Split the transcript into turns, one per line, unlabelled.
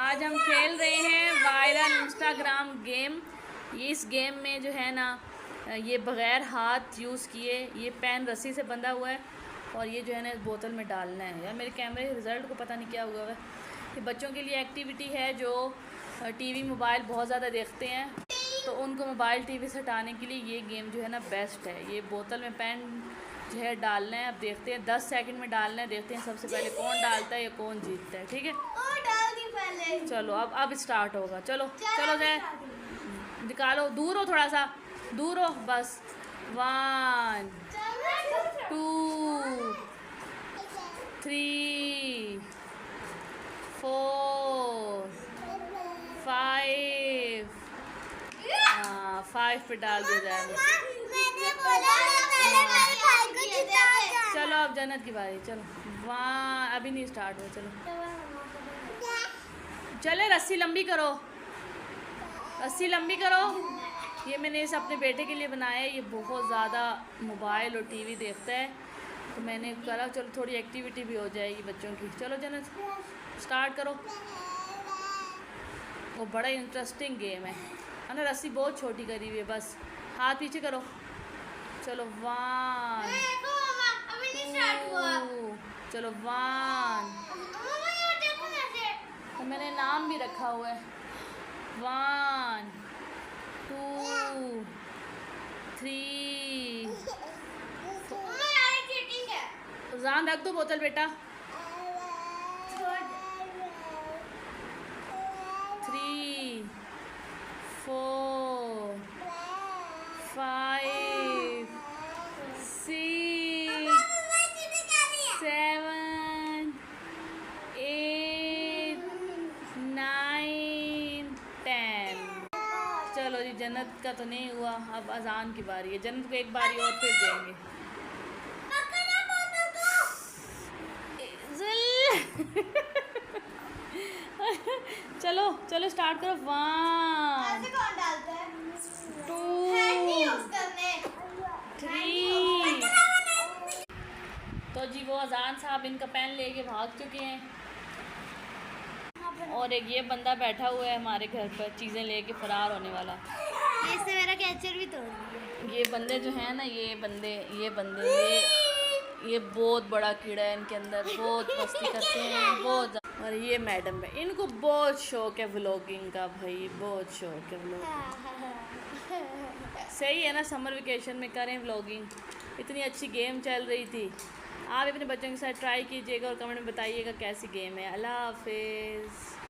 आज हम खेल रहे हैं वायरल इंस्टाग्राम गेम। ये इस गेम में जो है ना, ये बग़ैर हाथ यूज़ किए ये पेन रस्सी से बंधा हुआ है और ये जो है ना इस बोतल में डालना है। यार मेरे कैमरे के रिज़ल्ट को पता नहीं क्या हुआ है। ये बच्चों के लिए एक्टिविटी है जो टीवी मोबाइल बहुत ज़्यादा देखते हैं, तो उनको मोबाइल टीवी से हटाने के लिए ये गेम जो है ना बेस्ट है। ये बोतल में पेन जो है डालना है। अब देखते हैं 10 सेकंड में डालना है, देखते हैं सबसे पहले कौन डालता है या कौन जीतता है। ठीक है, चलो अब स्टार्ट होगा। चलो चलो जय निकालो, दूर हो, थोड़ा सा दूर हो बस। 1 2 3 4 5 5 पे डाल दिया जाए। चलो अब जन्नत की बारी। चलो 1 अभी नहीं स्टार्ट हुआ। चलो चले, रस्सी लंबी करो, रस्सी लंबी करो। ये मैंने इस अपने बेटे के लिए बनाया है। ये बहुत ज़्यादा मोबाइल और टीवी देखता है, तो मैंने करा चलो थोड़ी एक्टिविटी भी हो जाएगी बच्चों की। चलो जन्नत स्टार्ट करो। वो बड़ा इंटरेस्टिंग गेम है ना। रस्सी बहुत छोटी करी हुई है, बस हाथ पीछे करो। चलो 1 2 चलो 1, तो मैंने नाम भी रखा हुआ है। 1 2 3 जान रख दो बोतल बेटा। 3 4 5 6 7 8 9 10। चलो जी, जन्नत का तो नहीं हुआ। अब अजान की बारी है। जन्नत को एक बारी और फिर देंगे। चलो चलो स्टार्ट करो। 1 2 3। तो जी वो अजान साहब इनका पेन लेके भाग चुके हैं, और एक ये बंदा बैठा हुआ है हमारे घर पर चीज़ें लेके फरार होने वाला।
इससे मेरा कैचर भी तोड़ दिया।
ये बंदे जो हैं ना, ये बंदे ये बहुत बड़ा कीड़ा है इनके अंदर, बहुत मस्ती करते हैं बहुत। और ये मैडम है, इनको बहुत शौक है व्लॉगिंग का। भाई बहुत शौक है व्लॉगिंग। सही है ना, समर वेकेशन में करें व्लॉगिंग। इतनी अच्छी गेम चल रही थी। आप अपने बच्चों के साथ ट्राई कीजिएगा और कमेंट में बताइएगा कैसी गेम है। अल्लाह हाफिज़।